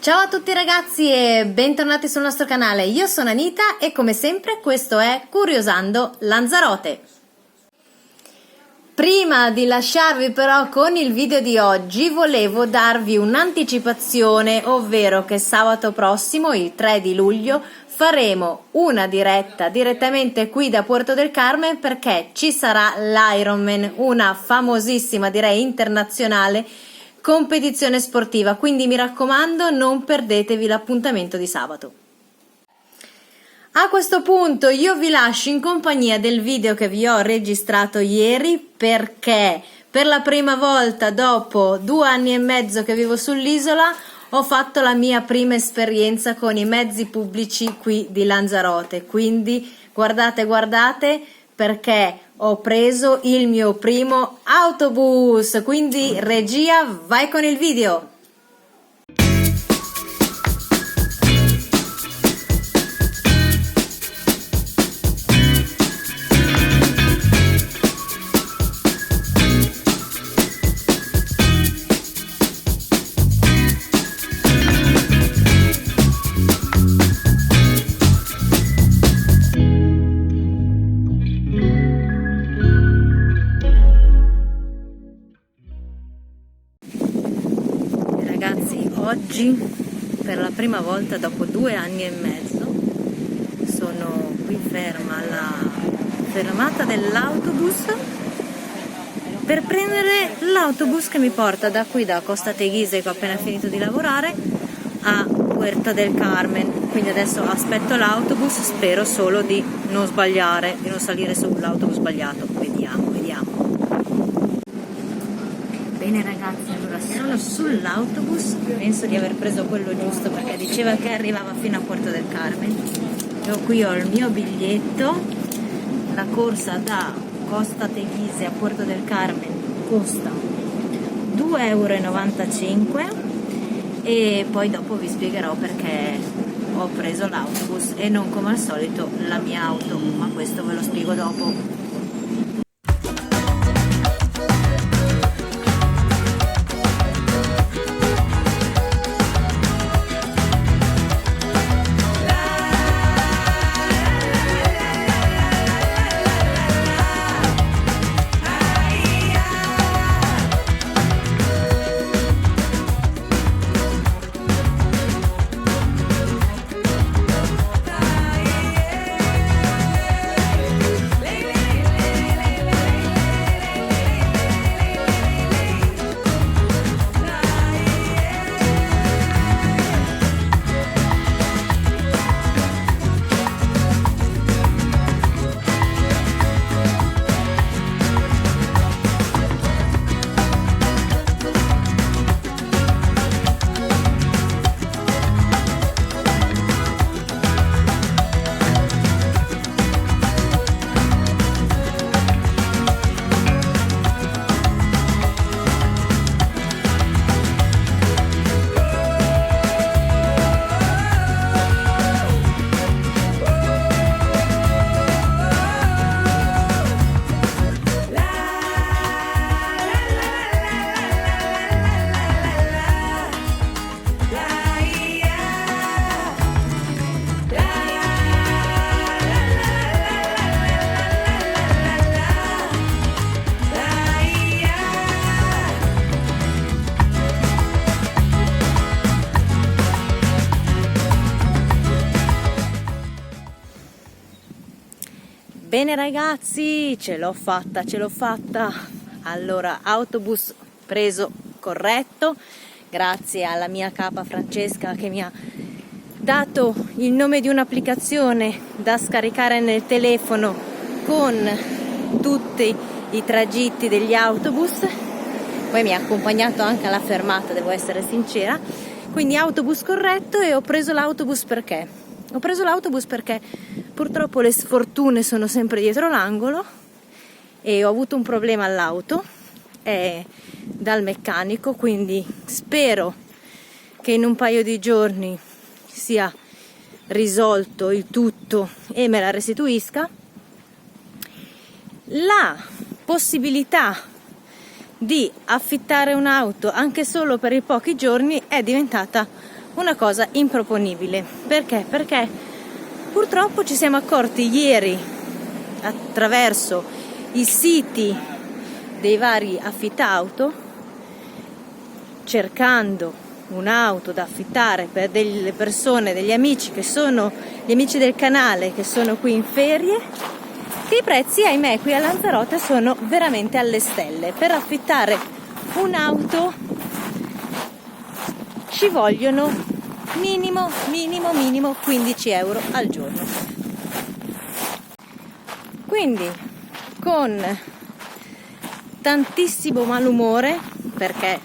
Ciao a tutti ragazzi e bentornati sul nostro canale, io sono Anita e come sempre questo è Curiosando Lanzarote. Prima di lasciarvi però con il video di oggi volevo darvi un'anticipazione, ovvero che sabato prossimo, il 3 di luglio, faremo una diretta direttamente qui da Puerto del Carmen perché ci sarà l'Ironman, una famosissima, direi internazionale, competizione sportiva, quindi mi raccomando non perdetevi l'appuntamento di sabato. A questo punto io vi lascio in compagnia del video che vi ho registrato ieri perché per la prima volta dopo 2 anni e mezzo che vivo sull'isola ho fatto la mia prima esperienza con i mezzi pubblici qui di Lanzarote, quindi guardate perché ho preso il mio primo autobus, quindi regia vai con il video. Ragazzi, oggi per la prima volta dopo 2 anni e mezzo sono qui ferma alla fermata dell'autobus per prendere l'autobus che mi porta da qui, da Costa Teguise, che ho appena finito di lavorare, a Puerto del Carmen. Quindi adesso aspetto l'autobus, spero solo di non sbagliare, di non salire sull'autobus sbagliato. Vediamo. Bene ragazzi, allora sono sull'autobus, penso di aver preso quello giusto perché diceva che arrivava fino a Puerto del Carmen. Io qui ho il mio biglietto, la corsa da Costa Teguise a Puerto del Carmen costa 2,95 € e poi dopo vi spiegherò perché ho preso l'autobus e non come al solito la mia auto, ma questo ve lo spiego dopo. Bene ragazzi, ce l'ho fatta. Allora, autobus preso corretto, grazie alla mia capa Francesca che mi ha dato il nome di un'applicazione da scaricare nel telefono con tutti i tragitti degli autobus. Poi mi ha accompagnato anche alla fermata, devo essere sincera. Quindi autobus corretto. E ho preso l'autobus perché? Purtroppo le sfortune sono sempre dietro l'angolo e ho avuto un problema all'auto dal meccanico, quindi spero che in un paio di giorni sia risolto il tutto e me la restituisca. La possibilità di affittare un'auto anche solo per i pochi giorni è diventata una cosa improponibile. Perché? Perché purtroppo ci siamo accorti ieri, attraverso i siti dei vari affittauto, cercando un'auto da affittare per delle persone, degli amici che sono gli amici del canale che sono qui in ferie, che i prezzi, ahimè, qui a Lanzarote sono veramente alle stelle. Per affittare un'auto ci vogliono minimo 15 euro al giorno. Quindi con tantissimo malumore, perché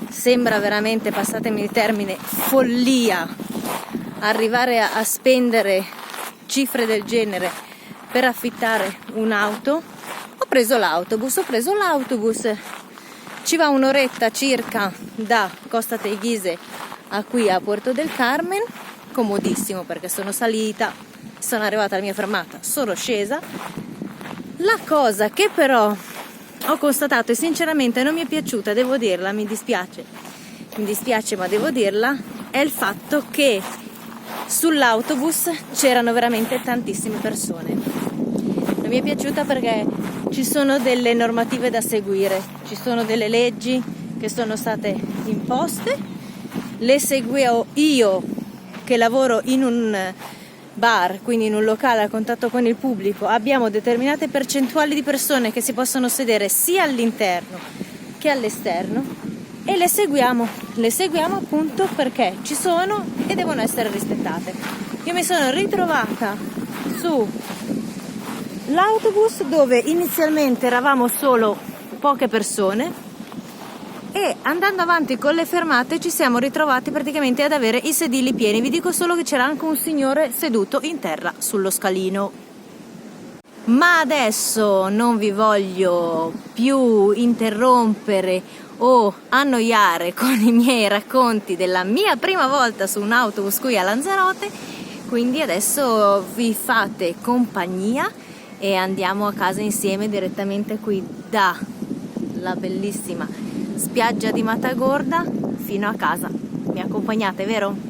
sembra veramente, passatemi il termine, follia arrivare a spendere cifre del genere per affittare un'auto, ho preso l'autobus, ci va un'oretta circa da Costa Teguise a qui a Puerto del Carmen, comodissimo perché sono salita, sono arrivata alla mia fermata, sono scesa. La cosa che però ho constatato e sinceramente non mi è piaciuta, devo dirla, mi dispiace ma devo dirla, è il fatto che sull'autobus c'erano veramente tantissime persone. Non mi è piaciuta perché ci sono delle normative da seguire, ci sono delle leggi che sono state imposte, le seguo io che lavoro in un bar, quindi in un locale a contatto con il pubblico, abbiamo determinate percentuali di persone che si possono sedere sia all'interno che all'esterno e le seguiamo appunto perché ci sono e devono essere rispettate. Io mi sono ritrovata su l'autobus dove inizialmente eravamo solo poche persone e andando avanti con le fermate ci siamo ritrovati praticamente ad avere i sedili pieni. Vi dico solo che c'era anche un signore seduto in terra sullo scalino. Ma adesso non vi voglio più interrompere o annoiare con i miei racconti della mia prima volta su un autobus qui a Lanzarote, quindi adesso vi fate compagnia e andiamo a casa insieme direttamente qui dalla bellissima spiaggia di Matagorda fino a casa. Mi accompagnate, vero?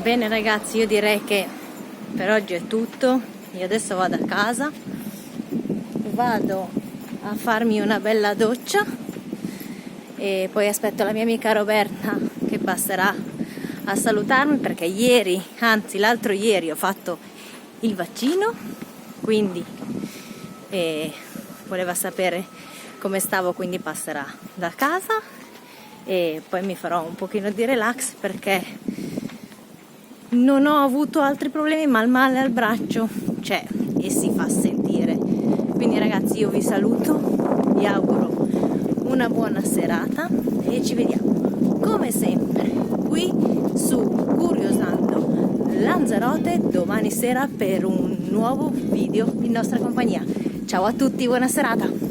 Bene ragazzi, io direi che per oggi è tutto. Io adesso vado a casa, vado a farmi una bella doccia e poi aspetto la mia amica Roberta che passerà a salutarmi, perché ieri, anzi l'altro ieri, ho fatto il vaccino, quindi voleva sapere come stavo, quindi passerà da casa e poi mi farò un pochino di relax perché non ho avuto altri problemi, ma il male al braccio c'è e si fa sentire. Quindi ragazzi, io vi saluto, vi auguro una buona serata e ci vediamo come sempre qui su Curiosando Lanzarote domani sera per un nuovo video in nostra compagnia. Ciao a tutti, buona serata!